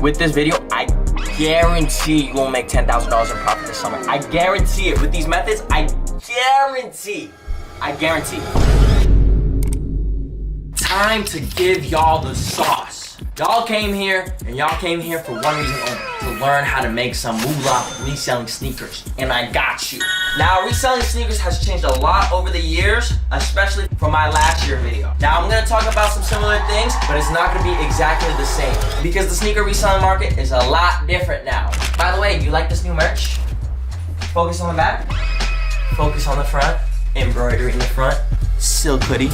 With this video, I guarantee you won't make $10,000 in profit this summer. I guarantee it. With these methods, I guarantee. Time to give y'all the sauce. Y'all came here for one reason only, to learn how to make some moolah reselling sneakers. And I got you. Now, reselling sneakers has changed a lot over the years, especially from my last year video. Now, I'm gonna talk about some similar things, but it's not gonna be exactly the same because the sneaker reselling market is a lot different now. By the way, you like this new merch? Focus on the back, focus on the front, embroidery in the front, silk hoodie.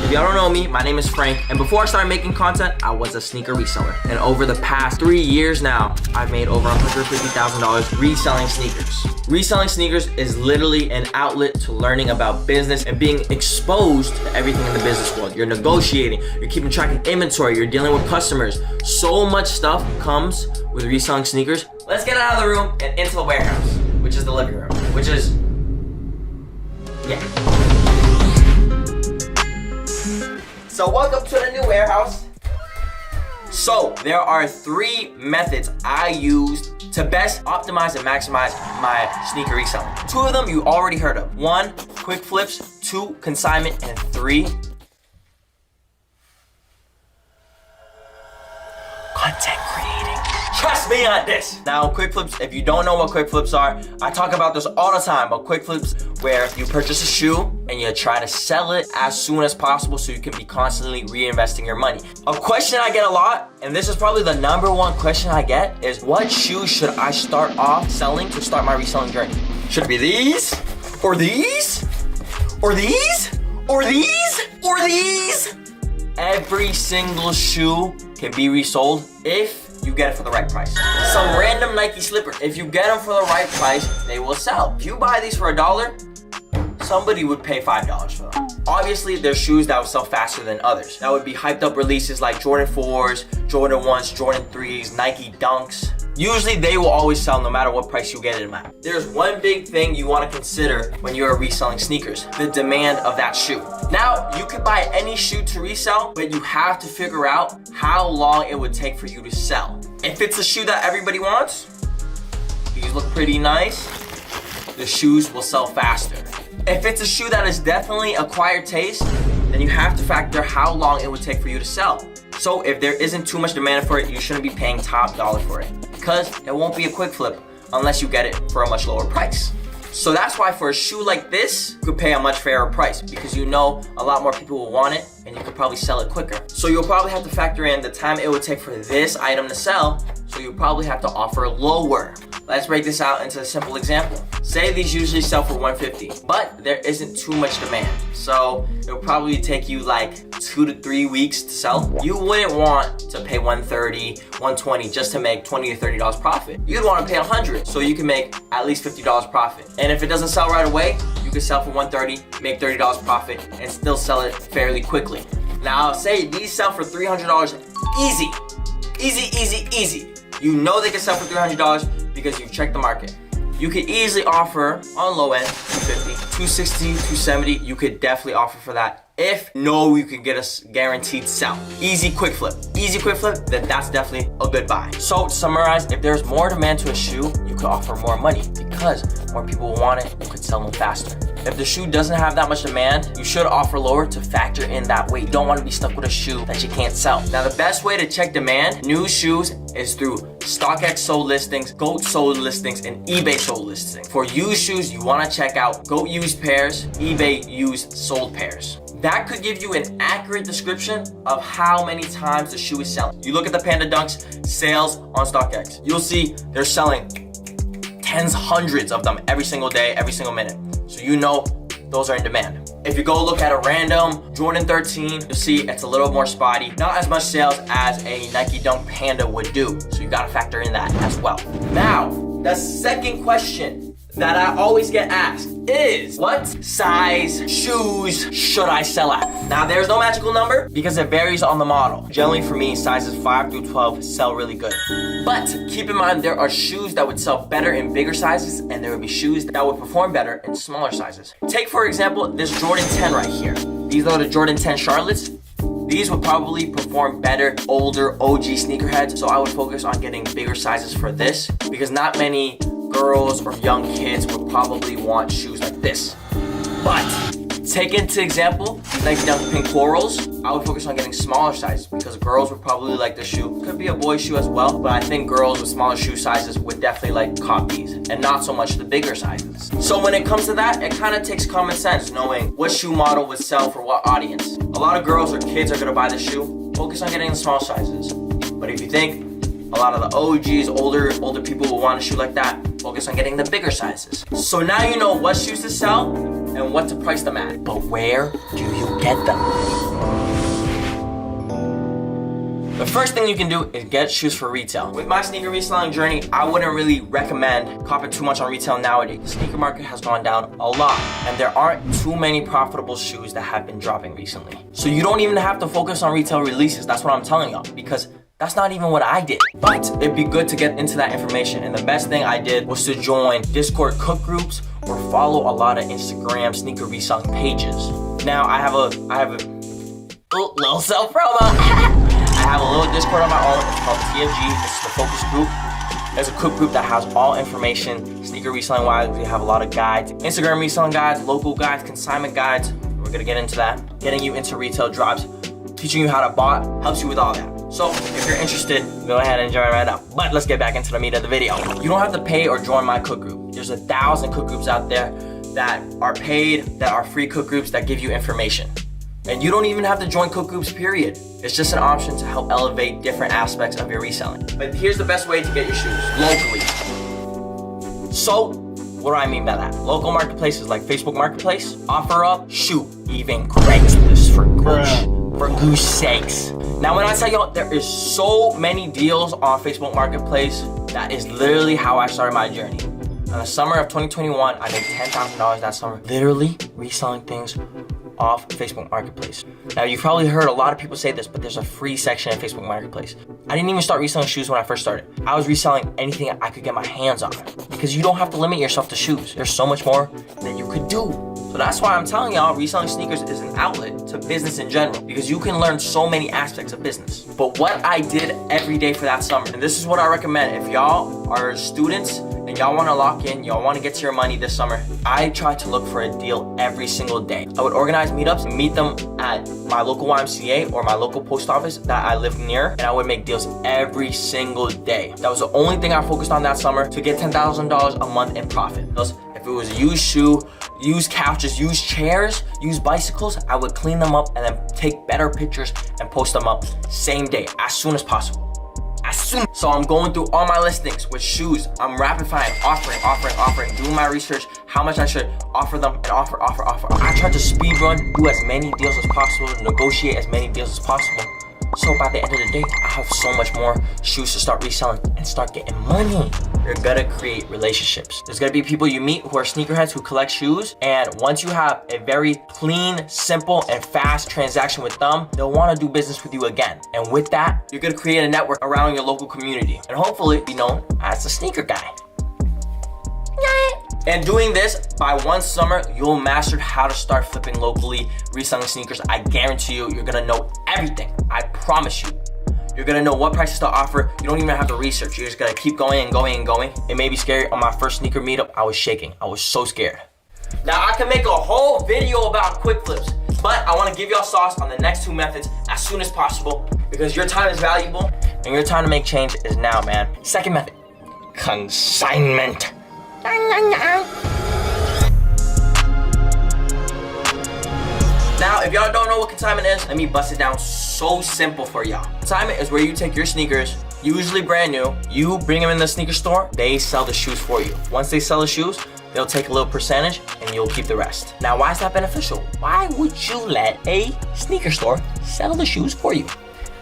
If y'all don't know me, my name is Frank, and before I started making content, I was a sneaker reseller. And over the past 3 years now, I've made over $150,000 reselling sneakers. Reselling sneakers is literally an outlet to learning about business and being exposed to everything in the business world. You're negotiating, you're keeping track of inventory, you're dealing with customers. So much stuff comes with reselling sneakers. Let's get out of the room and into the warehouse, which is the living room, which is, yeah. So welcome to the new warehouse. So there are 3 methods I used to best optimize and maximize my sneaker reselling. 2 of them you already heard of. 1, quick flips, 2, consignment, and 3, content creating. Trust me on this. Now, quick flips, if you don't know what quick flips are, I talk about this all the time, but quick flips where you purchase a shoe and you try to sell it as soon as possible so you can be constantly reinvesting your money. A question I get a lot, and this is probably the #1 question I get, is what shoes should I start off selling to start my reselling journey? Should it be these? Or these? Or these? Or these? Or these? Every single shoe can be resold if you get it for the right price. Some random Nike slippers, if you get them for the right price, they will sell. If you buy these for $1, somebody would pay $5 for them. Obviously, there's shoes that will sell faster than others. That would be hyped up releases like Jordan 4s, Jordan 1s, Jordan 3s, Nike Dunks. Usually they will always sell no matter what price you get them at. There's one big thing you want to consider when you're reselling sneakers, the demand of that shoe. Now, you could buy any shoe to resell, but you have to figure out how long it would take for you to sell. If it's a shoe that everybody wants, these look pretty nice, the shoes will sell faster. If it's a shoe that is definitely acquired taste, then you have to factor how long it would take for you to sell. So if there isn't too much demand for it, you shouldn't be paying top dollar for it because it won't be a quick flip unless you get it for a much lower price. So that's why for a shoe like this, you could pay a much fairer price because you know a lot more people will want it and you could probably sell it quicker. So you'll probably have to factor in the time it would take for this item to sell, so you'll probably have to offer lower. Let's break this out into a simple example. Say these usually sell for $150, but there isn't too much demand. So it'll probably take you like 2 to 3 weeks to sell. You wouldn't want to pay $130, $120 just to make $20 to $30 profit. You'd want to pay $100 so you can make at least $50 profit. And if it doesn't sell right away, you can sell for $130, make $30 profit, and still sell it fairly quickly. Now, say these sell for $300 easy. Easy, easy, easy. You know they can sell for $300 because you've checked the market. You could easily offer on low end $250, $260, $270. You could definitely offer for that. If no, you could get a guaranteed sell. Easy quick flip, then that's definitely a good buy. So to summarize, if there's more demand to a shoe, you could offer more money because more people will want it, you could sell them faster. If the shoe doesn't have that much demand, you should offer lower to factor in that weight. You don't want to be stuck with a shoe that you can't sell. Now, the best way to check demand, new shoes, is through StockX sold listings, GOAT sold listings, and eBay sold listings. For used shoes, you want to check out GOAT used pairs, eBay used sold pairs. That could give you an accurate description of how many times the shoe is selling. You look at the Panda Dunks sales on StockX. You'll see they're selling tens, hundreds of them every single day, every single minute. So you know those are in demand. If you go look at a random Jordan 13, you'll see it's a little more spotty. Not as much sales as a Nike Dunk Panda would do. So you gotta factor in that as well. Now, the second question that I always get asked is, what size shoes should I sell at? Now, there's no magical number because it varies on the model. Generally for me, sizes 5 through 12 sell really good. But keep in mind, there are shoes that would sell better in bigger sizes and there would be shoes that would perform better in smaller sizes. Take, for example, this Jordan 10 right here. These are the Jordan 10 Charlottes. These would probably perform better older OG sneakerheads, so I would focus on getting bigger sizes for this because not many girls or young kids would probably want shoes like this. But take into example, nice young pink corals, I would focus on getting smaller sizes because girls would probably like the shoe. Could be a boy shoe as well, but I think girls with smaller shoe sizes would definitely like cop these and not so much the bigger sizes. So when it comes to that, it kind of takes common sense knowing what shoe model would sell for what audience. A lot of girls or kids are gonna buy the shoe, focus on getting the small sizes. But if you think a lot of the OGs, older people will want a shoe like that, focus on getting the bigger sizes. So now you know what shoes to sell and what to price them at. But where do you get them? The first thing you can do is get shoes for retail. With my sneaker reselling journey, I wouldn't really recommend copping too much on retail nowadays. The sneaker market has gone down a lot, and there aren't too many profitable shoes that have been dropping recently. So you don't even have to focus on retail releases. That's what I'm telling y'all, because that's not even what I did. But it'd be good to get into that information. And the best thing I did was to join Discord cook groups or follow a lot of Instagram sneaker reselling pages. Now I have a little self promo. I have a little Discord on my own. It's called TFG. It's the focus group. There's a cook group that has all information sneaker reselling wise. We have a lot of guides, Instagram reselling guides, local guides, consignment guides. We're gonna get into that. Getting you into retail drops, teaching you how to bot, helps you with all that. So if you're interested, go ahead and join right now. But let's get back into the meat of the video. You don't have to pay or join my cook group. There's 1,000 cook groups out there that are paid, that are free cook groups that give you information. And you don't even have to join cook groups, period. It's just an option to help elevate different aspects of your reselling. But here's the best way to get your shoes, locally. So, what do I mean by that? Local marketplaces like Facebook Marketplace, OfferUp, shoot, even Craigslist for goose sakes. Now when I tell y'all, there is so many deals on Facebook Marketplace, that is literally how I started my journey. In the summer of 2021, I made $10,000 that summer, literally reselling things off Facebook Marketplace. Now you've probably heard a lot of people say this, but there's a free section in Facebook Marketplace. I didn't even start reselling shoes when I first started. I was reselling anything I could get my hands on because you don't have to limit yourself to shoes. There's so much more that you could do. So that's why I'm telling y'all, reselling sneakers is an outlet to business in general because you can learn so many aspects of business. But what I did every day for that summer, and this is what I recommend if y'all are students and y'all want to lock in, y'all want to get to your money this summer, I try to look for a deal every single day. I would organize meetups and meet them at my local YMCA or my local post office that I live near, and I would make deals every single day. That was the only thing I focused on that summer to get $10,000 a month in profit. If it was a used shoe, used couches, used chairs, used bicycles, I would clean them up and then take better pictures and post them up same day, as soon as possible. So I'm going through all my listings with shoes. I'm rapid firing, offering, doing my research, how much I should offer them, and offer. I try to speed run, do as many deals as possible, negotiate as many deals as possible. So by the end of the day, I have so much more shoes to start reselling and start getting money. You're gonna create relationships. There's gonna be people you meet who are sneakerheads who collect shoes, and once you have a very clean, simple, and fast transaction with them, they'll wanna do business with you again. And with that, you're gonna create a network around your local community and hopefully be known as the sneaker guy. And doing this, by one summer, you'll master how to start flipping locally, reselling sneakers. I guarantee you, you're gonna know everything. I promise you. You're gonna know what prices to offer. You don't even have to research. You're just gonna keep going and going and going. It may be scary. On my first sneaker meetup, I was shaking. I was so scared. Now, I can make a whole video about quick flips, but I wanna give y'all sauce on the next two methods as soon as possible because your time is valuable and your time to make change is now, man. Second method, consignment. Now, if y'all don't know what consignment is, let me bust it down so simple for y'all. Consignment is where you take your sneakers, usually brand new, you bring them in the sneaker store, they sell the shoes for you. Once they sell the shoes, they'll take a little percentage and you'll keep the rest. Now, why is that beneficial? Why would you let a sneaker store sell the shoes for you?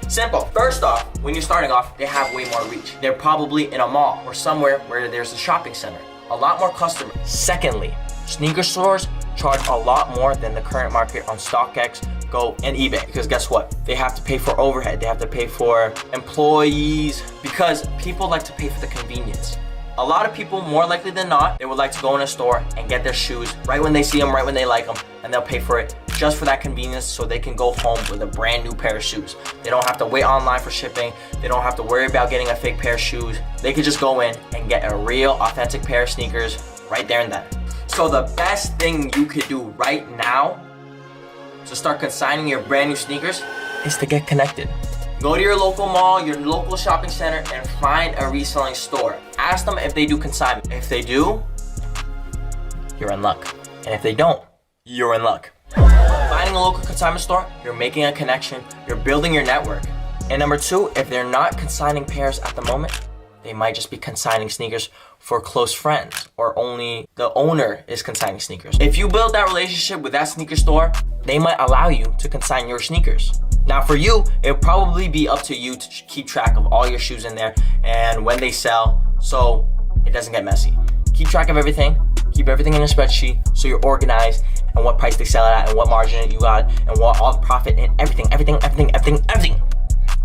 Simple. First off, when you're starting off, they have way more reach. They're probably in a mall or somewhere where there's a shopping center. A lot more customers. Secondly, sneaker stores charge a lot more than the current market on StockX, Go, and eBay. Because guess what? They have to pay for overhead. They have to pay for employees because people like to pay for the convenience. A lot of people, more likely than not, they would like to go in a store and get their shoes right when they see them, right when they like them, and they'll pay for it just for that convenience so they can go home with a brand new pair of shoes. They don't have to wait online for shipping. They don't have to worry about getting a fake pair of shoes. They could just go in and get a real, authentic pair of sneakers right there and then. So the best thing you could do right now to start consigning your brand new sneakers is to get connected. Go to your local mall, your local shopping center, and find a reselling store. Ask them if they do consignment. If they do, you're in luck. And if they don't, you're in luck. Finding a local consignment store, you're making a connection, you're building your network. And number two, if they're not consigning pairs at the moment, they might just be consigning sneakers for close friends, or only the owner is consigning sneakers. If you build that relationship with that sneaker store, they might allow you to consign your sneakers. Now for you, it'll probably be up to you to keep track of all your shoes in there and when they sell, so it doesn't get messy. Keep track of everything, keep everything in a spreadsheet so you're organized, and what price they sell it at, and what margin you got, and what all the profit, and everything.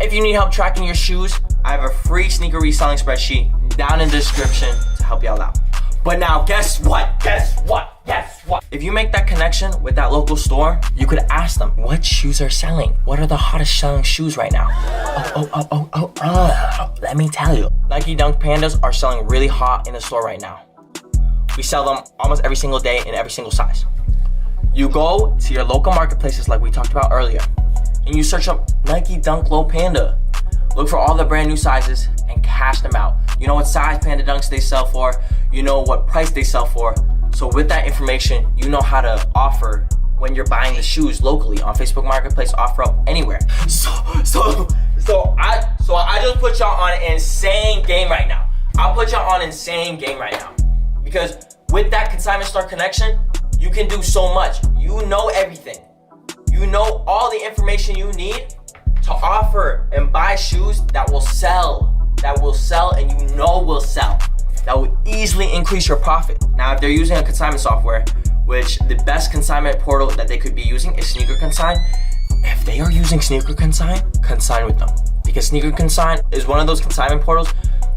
If you need help tracking your shoes, I have a free sneaker reselling spreadsheet down in the description to help you all out. But now, guess what? If you make that connection with that local store, you could ask them, what shoes are selling? What are the hottest selling shoes right now? Let me tell you. Nike Dunk Pandas are selling really hot in the store right now. We sell them almost every single day in every single size. You go to your local marketplaces like we talked about earlier, and you search up Nike Dunk Low Panda. Look for all the brand new sizes and cash them out. You know what size Panda Dunks they sell for. You know what price they sell for. So with that information, you know how to offer when you're buying the shoes locally on Facebook Marketplace, offer up anywhere. So I just put y'all on an insane game right now. I'll put y'all on an insane game right now. Because with that consignment store connection, you can do so much. You know everything. You know all the information you need to offer and buy shoes that will sell and you know will sell. That will easily increase your profit. Now, if they're using a consignment software, which the best consignment portal that they could be using is Sneaker Consign. If they are using Sneaker Consign, consign with them. Because Sneaker Consign is one of those consignment portals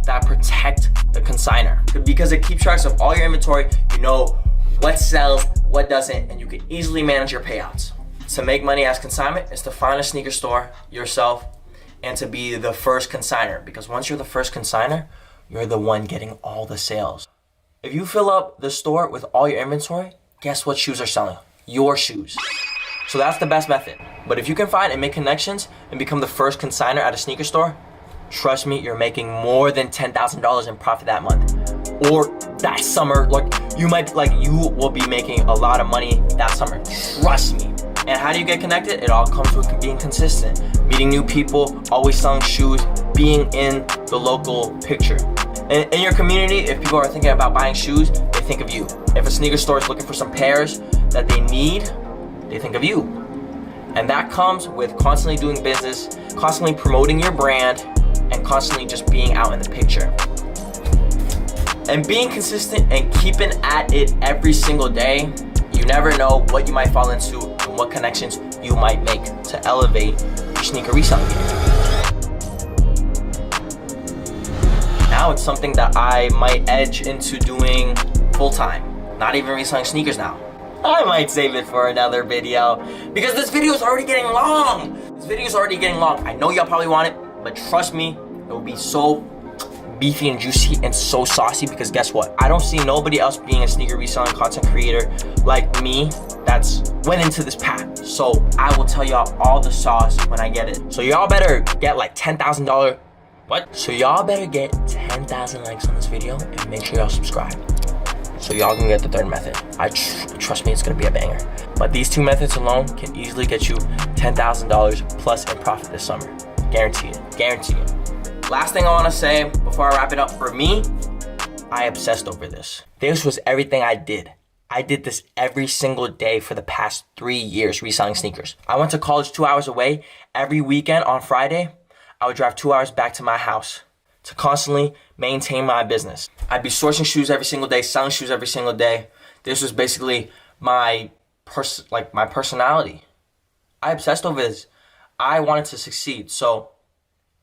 that protect the consigner. Because it keeps track of all your inventory, you know what sells, what doesn't, and you can easily manage your payouts. To make money as consignment is to find a sneaker store yourself and to be the first consigner. Because once you're the first consigner, you're the one getting all the sales. If you fill up the store with all your inventory, guess what shoes are selling? Your shoes. So that's the best method. But if you can find and make connections and become the first consigner at a sneaker store, trust me, you're making more than $10,000 in profit that month. Or that summer, you will be making a lot of money that summer. Trust me. And how do you get connected? It all comes with being consistent, meeting new people, always selling shoes, being in the local picture. In your community, if people are thinking about buying shoes, they think of you. If a sneaker store is looking for some pairs that they need, they think of you. And that comes with constantly doing business, constantly promoting your brand, and constantly just being out in the picture. And being consistent and keeping at it every single day, you never know what you might fall into and what connections you might make to elevate your sneaker reselling game. Now it's something that I might edge into doing full-time. Not even reselling sneakers now. I might save it for another video because this video is already getting long. I know y'all probably want it, but trust me, it will be so beefy and juicy and so saucy because guess what? I don't see nobody else being a sneaker reselling content creator like me that's went into this path. So I will tell y'all all the sauce when I get it. So y'all better get like $10,000. What? So y'all better get 10,000 likes on this video and make sure y'all subscribe. So y'all can get the third method. Trust me, it's gonna be a banger. But these two methods alone can easily get you $10,000 plus in profit this summer. Guarantee it. Last thing I wanna say before I wrap it up, for me, I obsessed over this. This was everything I did. I did this every single day for the past 3 years reselling sneakers. I went to college 2 hours away. Every weekend on Friday, I would drive 2 hours back to my house to constantly maintain my business. I'd be sourcing shoes every single day, selling shoes every single day. This was basically my personality. I obsessed over this. I wanted to succeed. So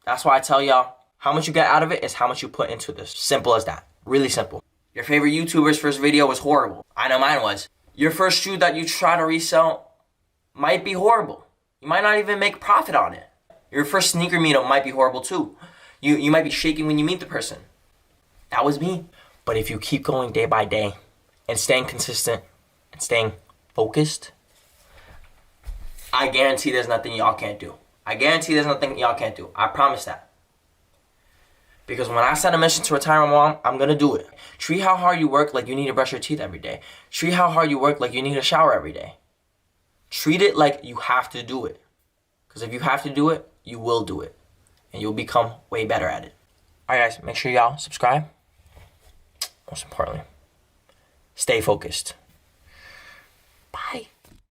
that's why I tell y'all, how much you get out of it is how much you put into this. Simple as that. Really simple. Your favorite YouTuber's first video was horrible. I know mine was. Your first shoe that you try to resell might be horrible. You might not even make profit on it. Your first sneaker meetup might be horrible too. You might be shaking when you meet the person. That was me. But if you keep going day by day and staying consistent and staying focused, I guarantee there's nothing y'all can't do. I guarantee there's nothing y'all can't do. I promise that. Because when I set a mission to retire my mom, I'm going to do it. Treat how hard you work like you need to brush your teeth every day. Treat how hard you work like you need a shower every day. Treat it like you have to do it. Because if you have to do it, you will do it. And you'll become way better at it. Alright guys, make sure y'all subscribe. Most importantly, stay focused. Bye.